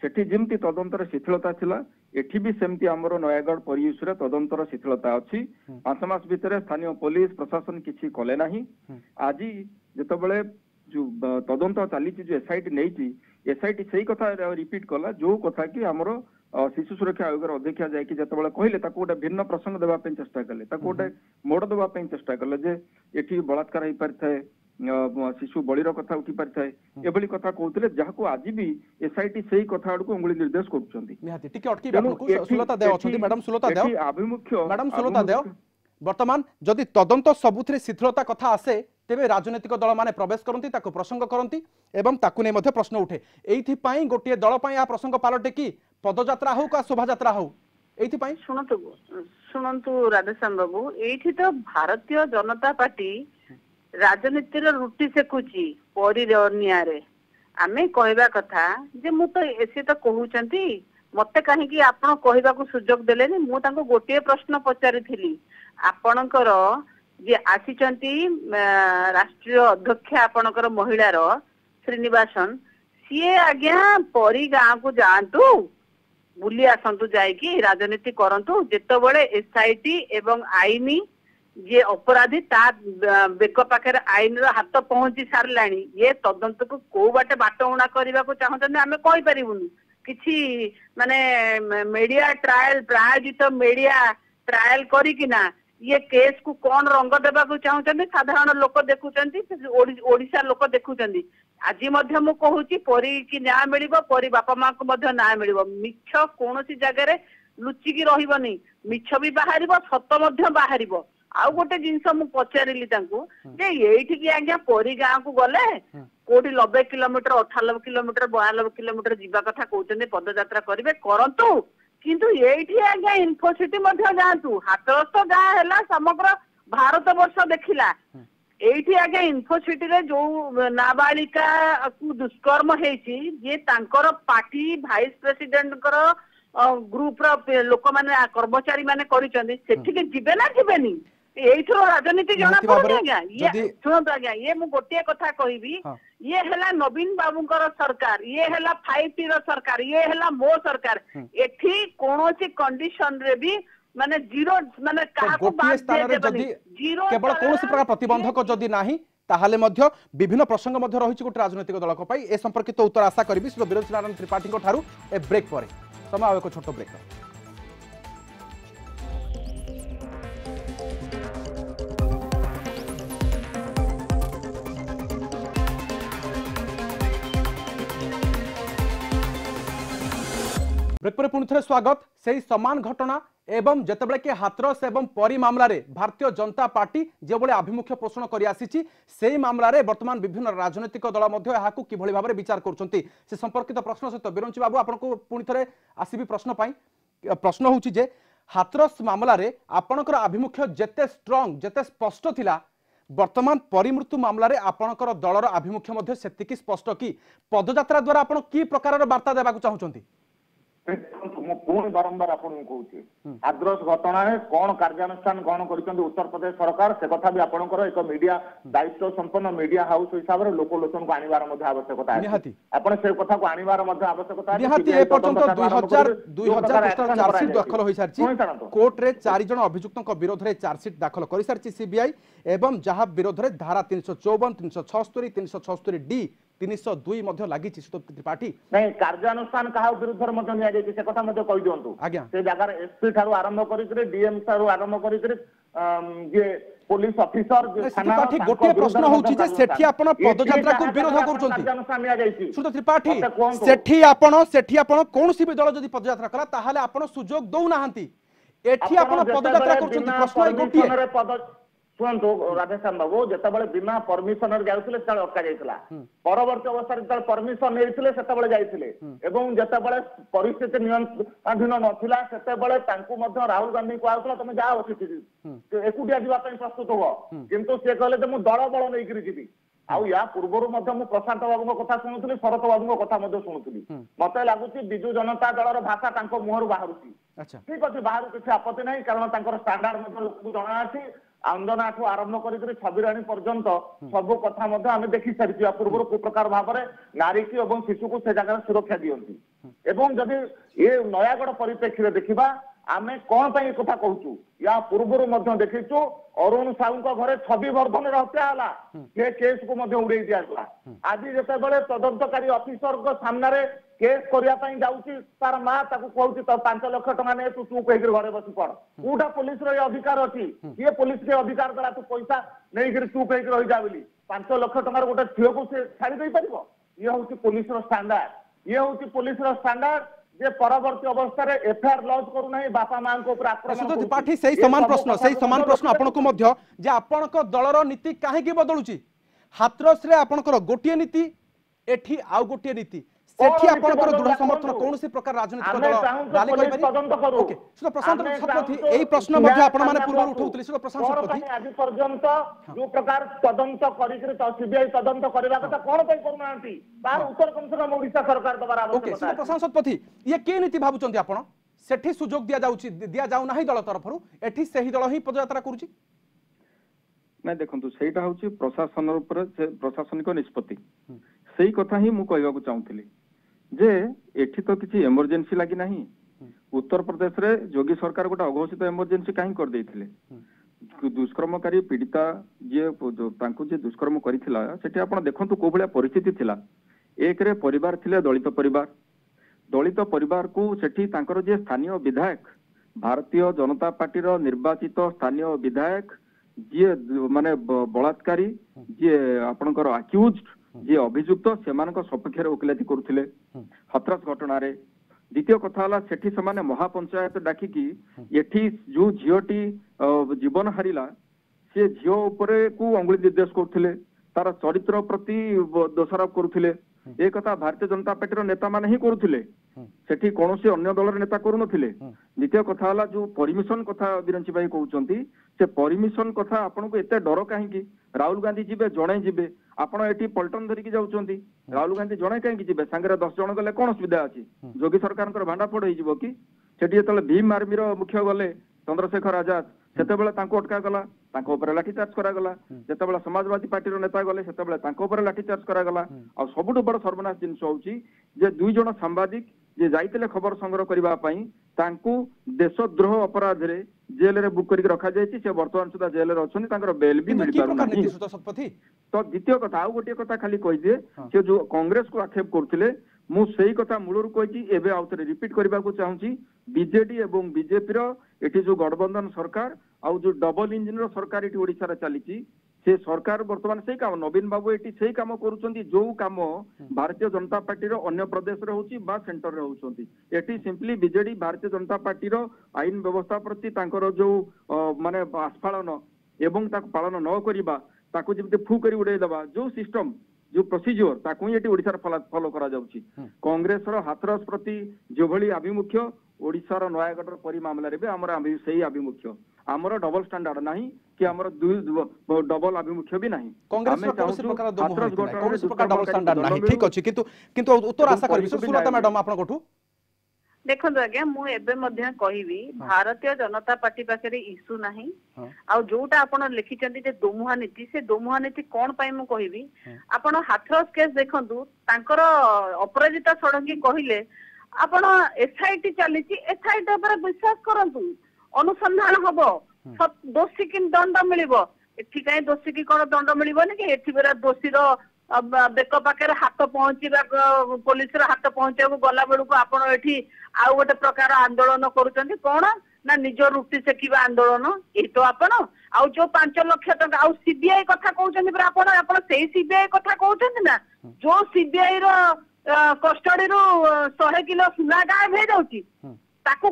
सेठी जेमती तदंतर शिथिलता थिला एठी भी सेमती हमरो नयागढ़ परियुष रे तदंतर शिथिलता अछि 5 मास भितरे स्थानीय पुलिस प्रशासन किछि कले नाही आजी जेतबेले जो तदंत चाली जो एसआईटी नहीं एसआईटी सही कथा रिपीट कला जो कथा कि हमरो शिशु सुरक्षा आयोग अध्यक्ष जाए कि जतबेले कहले ताको गोटे भिन्न प्रसंग देबा पे चेष्टा कले ताको गोटे मोड़ देबा पे चेष्टा कले जे एठी बलात्कार होई परथाय शिशु बलिर कथा उठी परथाय एबली कथा कहउतले जहाको आज भी एसआईटी सही कथा आडको अंगुली निर्देश करछंती निहाती टिके अटकी बापनको सुलता देव अछंती मैडम सुलता देव अभिमुख्य मैडम सुलता देव वर्तमान जदि तदंत सबुथरे शिथिलता कथा आसे तेबे राजनीतिक दल माने प्रवेश करती प्रसंग करती एवं ताकू नहीं मध्य प्रश्न उठे एइथिपाई गोटे दल पाई आ प्रसंग पालटे कि पदयात्रा हो का शोभायात्रा हो एइथिपाई शुणु राधेश्याम बाबू एठी तो भारतीय जनता पार्टी राजनीति रुटी सेकुची परी निआरे आमे कहबा कथा जे मु तो एसे तो कहउचंती मते कहीं आपण कहबाकू सुजोग देलेनी मु तांको गोटे प्रश्न पचारिथिली आपणकर जे आसीचंती राष्ट्रीय अध्यक्ष आपणकर महिलार श्रीनिवासन सीए आज्ञा परी गाँ को जातु बुली आसतु जाइकी राजनीति करंतु जेतबेले एसआईटी एवं आईनी जे अपराधी ता बेक पाखे आईन हाथ पहुंची सारलाणी ये तदंत को को बाटे बाटउणा करबा को चाहतने आमे कहि परिबुनी किछि माने मीडिया ट्रायल प्रायोजित मीडिया ट्रायल करी कि ना ये केस को कौन रंग देबा को चाहतने साधारण लोक देखुचंती ओडिशा लोक देखुचंती आज मध्य मु कहूची परी की न्याय मिलिबो परी बापा मां को मध्य न्याय मिलिबो मिछ कोनोसी जगह रे लुचिकी रहिबनी मिछ भी बाहरिबो सत मध्य बाहरिबो आउ गोटे जिनस मु पचारिली तांको जे एठी की आज्ञा परी गाँ को गले कोठी 90 किलोमीटर 98 किलोमीटर 92 किलोमीटर जीवा कथा कहउचंदी पदयात्रा करिवे करंतु किंतु एठी आज्ञा इन्फोसिटी मध्य जातु हाथरस्थ गाँ हैला समग्र भारत वर्ष देखिला एठी आज्ञा इन्फोसिटी रे जो नाबालिका को दुष्कर्म हेची जे तांकर पार्टी वाइस प्रेसिडेंट कर ग्रुप रो लोक माने कर्मचारी माने करिसंदी सेठी के जिबे ना जिबेनी एइथरो राजनीति जना पड़े आज्ञा ये सुनत आज्ञा ये मु गोटे कथा कहबी ये हैला नवीन बाबूंकर सरकार ये हैला 5T रो सरकार ये हैला मो सरकार एठी कोनोसी कंडीशन रे भी माने जीरो माने काहा को बात दे देबनी जीरो केवल कोनोसी प्रकार प्रतिबंधक जदी नाही ताहाले मध्य विभिन्न प्रसंग मध्य रहिछि गोटे राजनीतिक दल को पाई ए संपर्कित उत्तर आशा करिबि श्री विरोध नारायण त्रिपाठी को ठारू ए ब्रेक परे समय आवे को छोटो ब्रेक ब्रेक पर पुणी थे स्वागत से समान घटना एवं जितेबाला कि हाथरस एवं परी मामला रे भारतीय जनता पार्टी जो भाई आभिमुख्य पोषण कर आसी से मामला रे वर्तमान विभिन्न राजनीतिक दल कि भाव में विचार कर संपर्कित प्रश्न सहित बिरंची बाबू आपको पुणी थे आसबि प्रश्न हूँ जे हाथरस मामला रे आपणकर आभिमुख्य जेते स्ट्रंग जेते स्पष्ट थिला वर्तमान परिमृत्यु मामला रे आपणकर दलर आभिमुख्य सेतिकी स्पष्ट कि पदयात्रा द्वारा आपण की प्रकार वार्ता देबाकू चाहूचंती पुणी बारंबार आपको कहूँ हाथरस घटना कौन कार्यानुष्ठान ग्रहण कर उत्तर प्रदेश सरकार से कथा भी आपंकर एक मीडिया दायित्व संपन्न मीडिया हाउस हिसाब से लोकलोचन को आनिबार आवश्यकता आपन से कथा को आनिबार आवश्यकता दाखल हो सारी कोर्ट रे 4 जन अभियुक्तों विरोध में चार्जसीट दाखल कर सारी सीबीआई एवं जहां विरोध में धारा 354 376 376 डी 302 मध्य लागि त्रिपाठी नहीं कार्यानुष्ठान कहा विरुद्ध मध्य निया जाय से कथा मध्य कहि दियंतु से जगह एसपी थारु आरंभ करिकरे डीएम थारु आरंभ करिकरे जे पुलिस ऑफिसर जे थाना त्रिपाठी गोटे प्रश्न होची जे सेठी आपण पदयात्रा को विरोध करूचंती कार्यानुष्ठान निया जायछि सुत त्रिपाठी सेठी आपण कोनसी भी दल जदी पदयात्रा कला ताहाले आपण सुजोग दउ नाहंती एठी आपण पदयात्रा करूचंती प्रश्न गोटिए शुणु राधेश्याम बाबू जितेबाला बिना परमिशन जाऊे अटका जाइला परवर्ती अवस्था परमिशन नहीं जितेबाला परिस्थिति नियंत्रणाधीन नथिला सेतेबाला राहुल गांधी कहला तुम जाओ एकुटिया जावाई प्रस्तुत हुआ किंतु सी कहले मुझे दल बल नहीं जी आउ या पूर्व प्रशांत बाबू कथा शुणुली शरत बाबू कथा शुणुली मत लगुच विजु जनता दल भाषा मुहर बाहर ठीक अच्छे बाहर किसी आपत्ति ना कारण स्टांडार्ड लोक जना अच्छी आंदोलन ठू आरंभ कर छबिराणी पर्यंत सबू कथा आम देखी सारी पूर्व को प्रकार भाव में नारी की और शिशु को से जगह सुरक्षा दियंती एवं जदि ये नयागढ़ परिप्रेक्षी देखा आम कौन पाई कथा कहूँ या पूर्व देखीचु अरुण साहू घरे छवि वर्धन हत्या है केस को उड़े दिया आज जिते तदंतकारी अफिसर सामने केस करने जाऊँगी तार माँ कहूँ तो 5 लाख टका नहीं तू चुप होकर घरे बस पड़ कौटा पुलिस अधिकार अच्छी ये पुलिस के अधिकार द्वारा तू पैसा नहीं चुप होकर रही जा 5 लाख टकर गोटे झील को छाड़ी पार ये हूँ पुलिस स्टांडार्ड ये हूँ पुलिस स्टांडार्ड जे परवर्ती अवस्था रे एफआईआर लॉन्च करू नहीं बापा मां को ऊपर आक्रमण सुजोत करूची। त्रिपाठी से ये समान सब प्रश्न कथा से समान को प्रश्न आपन को मध्य जे आपन को दलर नीति काहे की बदलुची हाथरस रे आपन को गोटिए नीति एठी आउ गोटिए नीति सेठी आपन को दृढ़ समर्थन कौन सी प्रकार राजनीतिक दल डाली कहि पारि ओके सुनो प्रशांत शतपथी एही प्रश्न मध्य आपन माने पूर्व उठाउतली सुनो प्रशांत शतपथी आज पर्यंत जो प्रकार तदंत करिकरी सीबीआई तदंत करबा कथा कोन पे करूनांती बार उत्तर कम से कम ओडिशा सरकार दबार ओके आवश्यकता सुनो प्रशांत शतपथी ये के नीति भाबुचंती आपन सेठी सुजोग दिया जाउ नाही दल तरफरु एठी सेही दल ही पदयात्रा करूची ना देखंतु सेटा होची प्रशासन ऊपर प्रशासनिक निष्पत्ति सेही कथा ही मु कहबा को चाहूतली जे एठी तो किछि इमरजेंसी लागि नाही उत्तर प्रदेश रे योगी सरकार गोटा अघोषित इमरजेंसी काहे कर देथिले दुष्कर्मकारी पीड़िता जे तांको जे दुष्कर्म करिथिला सेठी आपण देखंतु को भलिया परिस्थिति थिला एक रे परिवार थिले दलित परिवार को सेठी तांकर जे स्थानीय विधायक भारतीय जनता पार्टी रो निर्वाचित स्थानीय विधायक जे माने बलात्कारी जे आपणकर अक्यूज्ड जे अभियुक्त सेमानक सपक्ष रे वकिलाती करुथिले हथरस घटना रे द्वितीय कथा हला सेठी समाने महापंचायत डाकी की एठी जो झियोटी जीवन हारिला से झियो ऊपर को अंगुली निर्देश करथिले तार चरित्र प्रति दोषारोप करुथिले ए कथा भारतीय जनता पार्टी रो नेता माने ही करुथिले सेठी कोनोसी अन्य दलर नेता करू नथिले द्वितीय कथा हला जो परमिशन कथा बिरंची भाई कहउचंती से परमिशन कथा आपन को एते डर काहे की राहुल गांधी जीवे जणे जीवे आपण एठी पलटन धरिकी जाउचंती राहुल गांधी जणे काहे की जीवे संगरे 10 जण गले कोन सुविधा अछि योगी सरकार भांडा फोड़ होई जीवो की सेठी जेतले भीम आर्मी रो मुख्य गले चंद्रशेखर आजाद सेतेबेले तांको अटका गला तांको ऊपर लाठी चार्ज करा गला जेतेबेले समाजवादी पार्टी रो नेता गले सेतेबेले तांको ऊपर लाठी चार्ज करा गला आ सबुठ बड़ सर्वनाश जिंस होउची जे दुई जण सांबादिक जे जाइतिले खबर संग्रह करबा पई तांको देशद्रोह अपराध रे जेल रे बुक करिक रखा जायछि से वर्तमान सुधा जेल रे अछन तांकर बेल भी मिल पारु नाही तो द्वितीय कथा आ गोटे कथा खाली कहि दे से जो कांग्रेस को आक्षेप करथिले मु सेही कथा मूलर कहि एबे आउतरे रिपीट करबा को चाहूची बीजेडी एवं बीजेपी रो एठी जो गठबंधन सरकार आउ जो डबल इंजिन रो सरकार एठी ओडिसा रे चलीची से सरकार वर्तमान से काम नवीन बाबू एटी से काम करूछंती जो काम भारतीय जनता पार्टी रो अन्य प्रदेश रे होची बा सेंटर रे होचंती eighty simply BJD Bharatiya Janata party रो आईन व्यवस्था प्रति तांकर जो माने आस्फालन एवं ताक पालन न करिबा ताकू जेते फू करी उडे दबा जो सिस्टम जो प्रोसीजर ताकू एटी ओडिसा रे फॉलो करा जाउची कांग्रेस रो हाथरस प्रति जो भली अभिमुख्य ओडिसा रो नयागढ़ रो परि मामला रे बे हमरा सेही अभिमुख्य हमरो डबल स्टैंडर्ड नाही कि हमरो डबल अभिमुख्य भी नाही कांग्रेस रो कौन प्रकार कौन प्रकार डबल स्टैंडर्ड नाही ठीक अछि किंतु उत्तर आशा करबी सुलता मैडम आपन कोठू देखो आज्ञा मु एबे मध्य कहिबी भारतीय जनता पार्टी पाखे इश्यू नाही आ जोटा आपण लिखिचंती जे दोमुहा नीति कोन पई मु कहिबी आपण हाथरस केस देखंतु तांकर अपराजिता सडंगी कहिले आपण एसआईटी चलीची एसआईटी पर विश्वास करंतु अनुसंधान हबो दोषी कि दंड मिलिबो एठी काई दोषी की कोन दंड मिलिबोनी कि एठी बेरा दोषी रो बेक पाखे हाथ पहुंचीबा पुलिस रो हाथ पहुंचे गला बेलू को आपण एठी आउ गोटे प्रकार आंदोलन करूचंती कोन ना निज रुटी सेकिबा आंदोलन ए तो आपण आउ जो 5 लाख टका आउ सीबीआई कथा कहउचंती पर आपण सेही सीबीआई कथा कहउचंती ना जो सीबीआई रो कस्टडी रो 100 किलो सुना गायब हे जाउची ताकू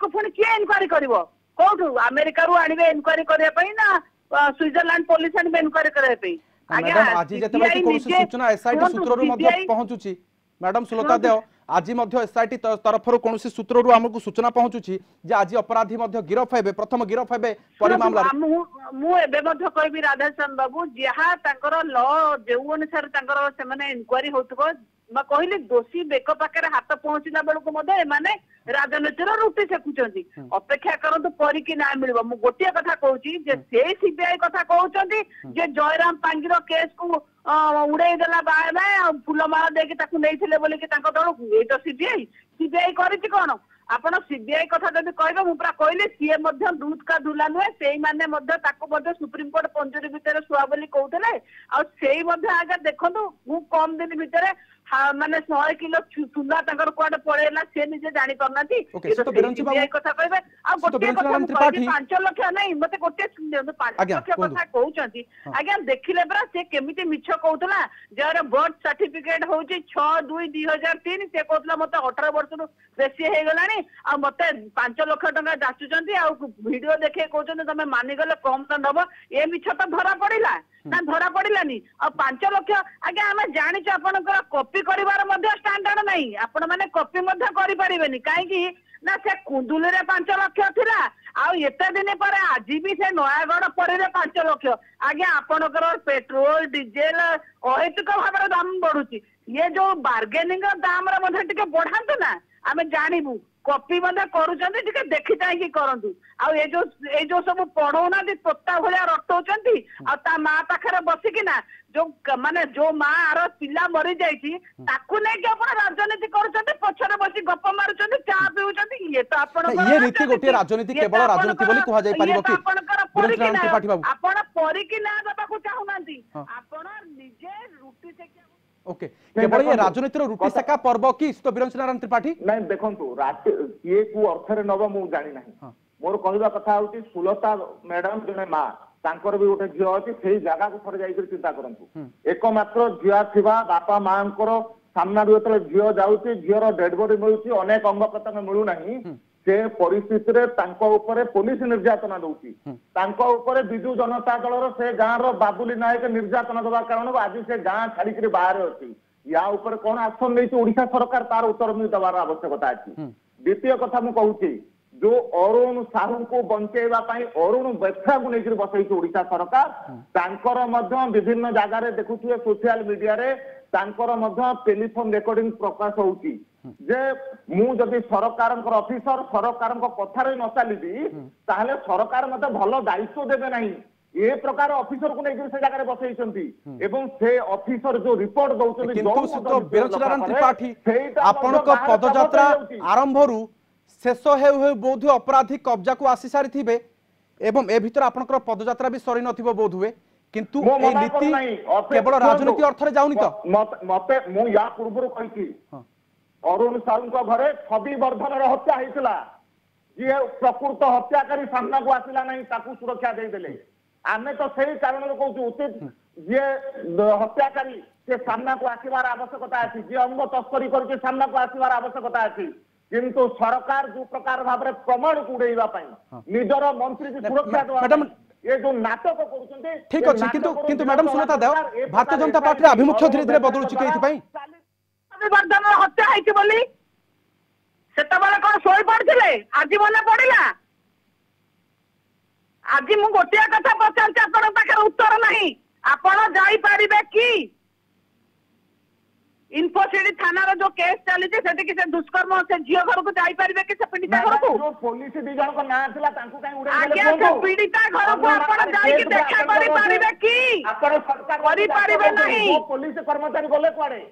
पुणी किए इनक्वारी करिवो कोठू अमेरिका रु आनिबे इनक्वारी करया पई ना स्विट्जरलैंड पुलिस आनिबे इनक्वारी करया पई मैडम आज जेतेबे कोन सूचना एसआईटी सूत्र रु मध्ये पहुंचुची मैडम सुलता देव आज मध्ये एसआईटी तरफ रु कोनसी सूत्र रु हमकु सूचना पहुंचुची जे आज अपराधी मध्ये गिरफ हेबे प्रथम गिरफ हेबे परि मामला मु एबे मध्ये कहबी राधाचंद बाबू जहा तांकर लॉ जेउ अनुसार तांकर से माने इनक्वारी होतबो म कहली दोषी बेक पाखे हाथ पहुंचला बेलू मध्य एमाने राजनीतिर रुटी सेकुचंती अपेक्षा करंतु परी कि ना मिलबो मु गोटिया कथा कहूची जे से सीबीआई कथा कहउचंती जे जयराम पांगीर केस को उड़ाई देला बाय फुलमाला देके ताकू नैथिले बोली कि तांको दळकू ए तो सीबीआई करिछि कोन आपण सीबीआई कथा जदि कहबे मु पूरा कहले सीए मध्ये दूध का धुला नुहे सेही माने मध्ये ताको मध्ये सुप्रीम कोर्ट पंजरी भितर सुआ बोली कहउतले आ सेही मध्ये आगे देखंतु मु कम दिन भितर ମାନେ 100 କିଲୋ ସୁନା ତାଙ୍କର କୁଆଡେ ପଳେଇଲା ସେ ନିଜେ ଜାଣି ପାରୁନାହାନ୍ତି। କଥା କହିବେ ଆଉ ଗୋଟିଏ କଥା 5 ଲକ୍ଷ ନାଇଁ ମତେ ଗୋଟିଏ 5 ଲକ୍ଷ କଥା କହୁଛନ୍ତି ଆଜ୍ଞା ଦେଖିଲେ ପରା ସେ କେମିତି ମିଛ କହୁଥିଲା ଯାହାର ବର୍ଥ ସାର୍ଟିଫିକେଟ ହଉଛି 6/2/2003 ସେ କହୁଥିଲା ମତେ 18 ବର୍ଷରୁ ବେଶୀ ହେଇଗଲାଣି ଆଉ ମତେ 5 ଲକ୍ଷ ଟଙ୍କା ଯାଚୁଛନ୍ତି ଆଉ ଭିଡିଓ ଦେଖେଇ କହୁଛନ୍ତି ତମେ ମାନିଗଲେ କମ ଦଣ୍ଡ ହବ ଏ ମିଛ ତ ଧରା ପଡିଲା ନା ଧରା ପଡିଲାନି ଆଉ 5 ଲକ୍ଷ ଆଜ୍ଞା ଆମେ ଜାଣିଛୁ ଆପଣଙ୍କର କପି କରିବାର ମଧ୍ୟ ଷ୍ଟାଣ୍ଡାର୍ଡ ନାହିଁ ଆପଣ ମାନେ କପି ମଧ୍ୟ କରିପାରିବେନି କାହିଁକି ନା ସେ କୁନ୍ଦୁଲିରେ 5 ଲକ୍ଷ ଥିଲା ଆଉ ଏତେ ଦିନ ପରେ ଆଜି ବି ସେ ନୟାଗଡ ପରୀରେ 5 ଲକ୍ଷ ଆଜ୍ଞା ଆପଣଙ୍କର ପେଟ୍ରୋଲ ଡିଜେଲ ଅହେତୁକ ଭାବରେ ଦାମ ବଢୁଛି ଇଏ ଯୋଉ ବାର୍ଗେନିଂ ଦାମର ମଧ୍ୟ ଟିକେ ବଢାନ୍ତୁ ନା ଆମେ ଜାଣିବୁ କପି ମଧ୍ୟ କରୁଛନ୍ତି ଟିକେ ଦେଖି ଚାହିଁକି କରନ୍ତୁ ଆଉ ଏଇ ଯୋଉ ସବୁ ପଢଉନାହାନ୍ତି ତୋତା ଭଳିଆ ରଟଉଛନ୍ତି ଆଉ ତା ମା ପାଖରେ ବସିକିନା ଯୋଉ ମାନେ ଯୋଉ ମା ଆର ପିଲା ମରି ଯାଇଛି ତାକୁ ନେଇକି ଆପଣ ରାଜନୀତି କରୁଛନ୍ତି ପଛରେ ବସି ଗପ ମାରୁଛନ୍ତି ଚା ପିଉଛନ୍ତି ଇଏ ତ ଇଏ ରୀତି ଗୋଟିଏ ରାଜନୀତି କେବଳ ରାଜନୀତି ବୋଲି କୁହାଯାଇ ପାରିବ କି ଆପଣ ପରିକି ନା ଦେବାକୁ ଚାହୁଁନାହାନ୍ତି ଆପଣ ନିଜେ ରୁଟି ସେକିବାକୁ ओके केवल ये राजनीतिर रुटी सेका पर्व की तो वीरेंद्र नारायण त्रिपाठी नहीं देखंतु किए को अर्थरे नब मु जानि नाही मोर कहबा कथा होची सुलता मैडम जने मा तांकर भी गोटे झियो अछि सेही जागा को थरे जाई चिंता करंतु एकमात्र झिया थिबा बापा मांकर सामना रे झियो जाउची झियोर डेड बॉडी मिलुची अनेक अंग प्रत्यंग मिलु नाही से परिस्थिति रे तांको ऊपर पुलिस निर्यातना दउची तांको ऊपर बिजु जनता दल से गाँव रो बाबुली नायक निर्यातना दबा कारण आज से गाँ छाड़ी बाहर अच्छी या ऊपर कौन एक्शन नहीं ओडिशा सरकार तार उत्तर दबार आवश्यकता अच्छी द्वितीय कथा मु कहूची जो अरुण साहू को बंचेवा अरुण बेफ्रा को लेकर बसई ओडिशा सरकार तांकर मध्य विभिन्न जगार देखुए सोशल मीडिया रे तांकर मध्य टेलीफोन रेकर्डिंग प्रकाश होउची जे मु जदि सरकार ऑफिसर सरकार कथार न चली ताहले सरकार मत भल दायित्व देवे नहीं ए प्रकार ऑफिसर को लेकर से जगह बसई एवं से ऑफिसर जो रिपोर्ट दउछन किंतु वीरेंद्र नारायण त्रिपाठी आपनक पदयात्रा आरंभ रु शेष हे बोध अपराधी कब्जा को आसी सारी थिबे एवं ए भीतर आपनकर पदयात्रा भी सरी नथिबो बोध हुए किंतु ए नीति केवल राजनीति अर्थ रे जाउनी तो मते मु या पूर्व कहि अरुण साहू घरे छवि वर्धन हत्या होता जी प्रकृत हत्याकारी सामना को आसला नहीं सुरक्षा देदेले आमे तो सही कारण कहूँ उचित जी हत्याकारी से सामना को आसबार आवश्यकता अच्छी जी अंग तस्करी करके सामना को आसबार आवश्यकता अच्छी किंतु सरकार जो प्रकार भाव में प्रमाण को उड़ेवा निजर मंत्री की सुरक्षा देवा ये जो नाटक करूछन्ते ठीक अछि किंतु मैडम सुनता देव भारतीय जनता पार्टी अभिमुख्य धीरे धीरे बदलुछि केथि पई वर्धन हत्या है बोली सेतबेले कौन सोई पड़े आज मन पड़ा आज मु गोटे कथा पचार आपण पाखे उत्तर नहीं आपण जाई परिबे कि इन्फोसिटी थाना जो केस चली से दुष्कर्म से झील घर को जाई परिबे कि से पीड़िता घर को पुलिस दी जन को ना थिला तांको काई उड़े आज्ञा से पीड़िता घर को आपण जाई कि देखा करि परिबे कि आपण सरकार करि परिबे नहीं पुलिस कर्मचारी गले कुआडे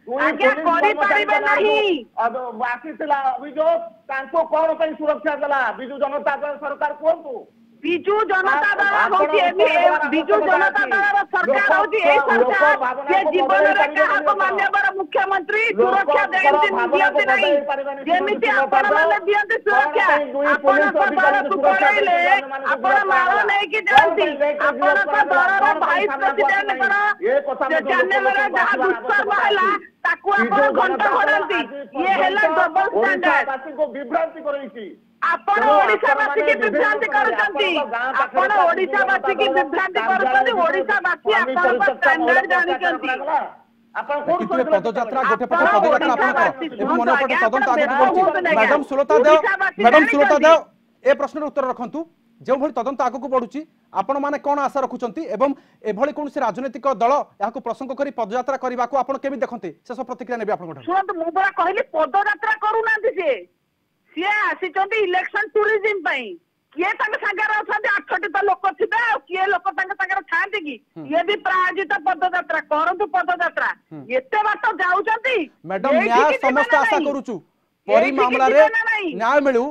आज्ञा करि परिबे नहीं अब बाकी थिला अभियोग तांको कोन कई सुरक्षा देला बिजु जनता दल सरकार कोंतु बिजु जनता दल होती बिजु जनता दल सरकार होती ए सरकार जे जीवन रे काहाको मान्यवर मुख्यमंत्री सुरक्षा दियंती नहीं जेमिति आपण माने दियंती सुरक्षा आपण को दल को पड़ैले आपण मारो नहीं कि जानती आपण को दल भाइस प्रेसिडेंट पर जाने वाला जहां दुष्कर्म होला ताकू आपण घंटा होरंती ये हैला डबल स्टैंडर्ड को विभ्रांति करैछि आपण ओडिशावासी की विभ्रांति करूछंती आपण ओडिशावासी की विभ्रांति करूछंती ओडिशावासी आपण को स्टैंडर्ड जानिछंती आपण कोन पदयात्रा गोटे पटे पदयात्रा आपण एवं मन पटे तदंत आगे बढ़ुछि मैडम सुलता देव ए प्रश्न उत्तर रखंतु जो भली तदंत आगु बढ़ुछि आपण माने कोन आशा रखुछंती एवं एभली कोन से राजनीतिक दल याको प्रसंग करी पदयात्रा करबा को आपण केमि देखंती शेष प्रतिक्रिया नेबे आपण सुनत मु बरा कहली पदयात्रा करूनांती से आसी इलेक्शन टूरिज्म पाई किए सागर अच्छा 8टी तो लोक थे किए लोक थांती कि ये भी प्रायोजित पदयात्रा करतु पदयात्रा एते बाट जाउछंती मैडम न्याय समस्त आशा करूछु परी मामला रे न्याय मिलू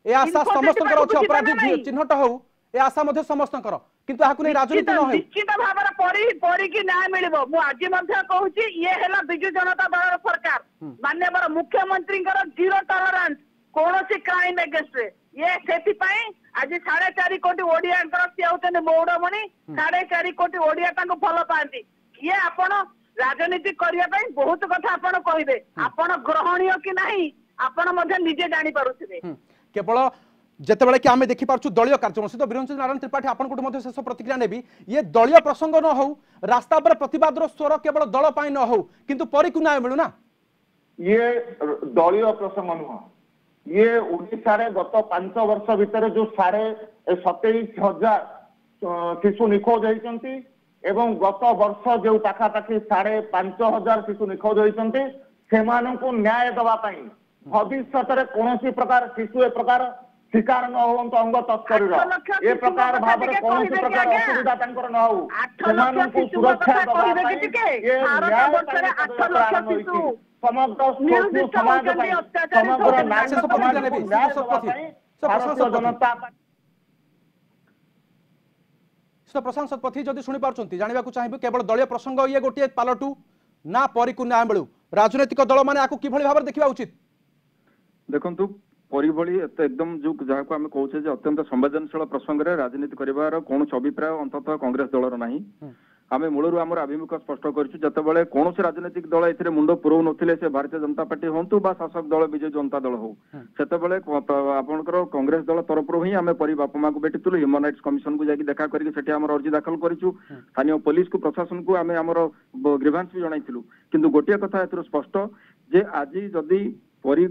ए आशा समस्त अछि अपराधी चिन्हट हो ए आशा मध्य समस्तकर किंतु आकु नै राजनीति न हो निश्चित भाव परी की न्याय मिलिबो मु आज मध्य कहूची ये हैला बिजु जनता दल सरकार माननीय मुख्यमंत्री जीरो टॉलरेंस कौन क्राइम एगेंस्ट ये सेति आज 4.5 कोटी ओडिया सी होते मौड़मणि 4.5 कोटी ओडिया भल पाती ये आपण राजनीति करने बहुत कथा आपण कहे आपण ग्रहणीय कि नहीं आपण निजे जानी पारुथिबे केवल जेतेबेले कि आमे देखि पारछु दलीय कार्यक्रम तो वीरेंद्र नारायण त्रिपाठी आपनको मध्य शेष प्रतिक्रिया नेबी ये दलीय प्रसंग न हो रास्ता पर प्रतिवादर स्वर केवल दल पाई न हो किंतु परिकु न्याय मिलु ना ये दलीय प्रसंग नुह ये ओडिशा रे गत 5 वर्ष भितर जो 27,000 शिशु निखोज होइचंती एवं गत वर्ष जो पाखापाखि 5,500 शिशु निखोज होइचंती सेमानंकु न्याय दवा पाई भविष्य रे कोनोसी प्रकार शिशु ए प्रकार शिकार न होंत अंग तस्करी ए प्रकार भाव रे कोनोसी प्रकार असुविधा तांकर न हो सेमानंकु सुरक्षा दवा पाई ये न्याय 8 लाख शिशु समग्र समाज समग्र जनता प्रशांत शतपथी जदि शुणी पार्टी जानवा चाहिए केवल दलीय प्रसंग ये गोटे पालटू ना परिकु न्याय मिलू राजनैतिक दल मैंने आपको किभली भाव देखा उचित देखंतु परिभली एकदम जो जहाँ को आम कहे अत्यंत संवेदनशील प्रसंग में राजनीति करार कौन अभिप्राय अंततः कांग्रेस दलर ना आम मूलर आम आभिमुख स्पष्ट करते कौन राजनीतिक दल ए मुंड पुरौ नथिले से भारतीय जनता पार्टी हूँ बा शासक दल विजय जनता दल हो सेतबेले आपनकर कांग्रेस दल तरफ ही आम परी बापा माँ को भेटिलु ह्यूमन राइट्स कमिशन को जाकि देखा करके अर्जी दाखल करूँ स्थानीय पुलिस को प्रशासन को आम आमर ग्रीवांस भी जनइलु किंतु गोटे कथा स्पष्ट जे आज जदि परी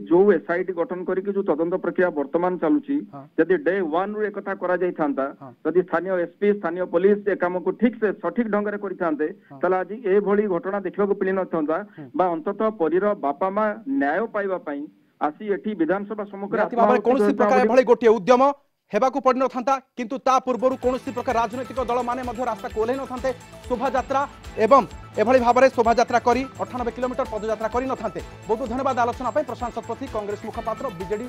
जो एसआईटी गठन करके जो तदंत प्रक्रिया वर्तमान चलुची यदि डे 1 रू एक कथा करा जाई थांता यदि स्थानीय एसपी स्थानीय पुलिस ए काम को ठीक से सठिक ढंग रे करि थांते तला आज ए भली घटना देखिबा को पिली न थांता बा अंततः परीर बापा मां न्याय पाइबा पई आसी एठी विधानसभा सम्मुखरे कोनोसी प्रकार भली गोटे उद्यम हेबाकू पड़ न था किंतु ता पूर्व कौन प्रकार राजनैतिक दल माने रास्ता कोल्हे न था शोभायात्रा एवं एभली भाव में शोभायात्रा करी 98 किलोमीटर पदयात्रा करी न थांते बहुत धन्यवाद आलोचना प्रशांत शतपथी कांग्रेस मुखपात्र बीजेडी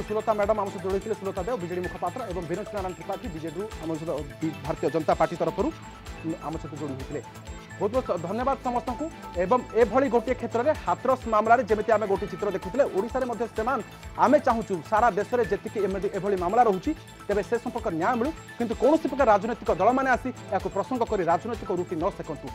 सुलता मैडम आम सहित जोड़ी सुलता देव बीजेडी मुखपात्र और वीरेंद्र नारायण त्रिपाठी बीजेडी आम भारतीय जनता पार्टी तरफ आम सहित जोड़ी होते बहुत बहुत धन्यवाद समस्त को एवं एभली गोटे क्षेत्र में हाथरस मामला जमी आम गोटे चित्र देखुले ओडिशा आम चाहूँ सारा देश में जी एभली मामला रोचे तेज से संपर्क न्याय मिलू किंतु कौन प्रकार राजनैतिक दल मैंने आसी या प्रसंग कर राजनैतिक रूटी न सेकंतु।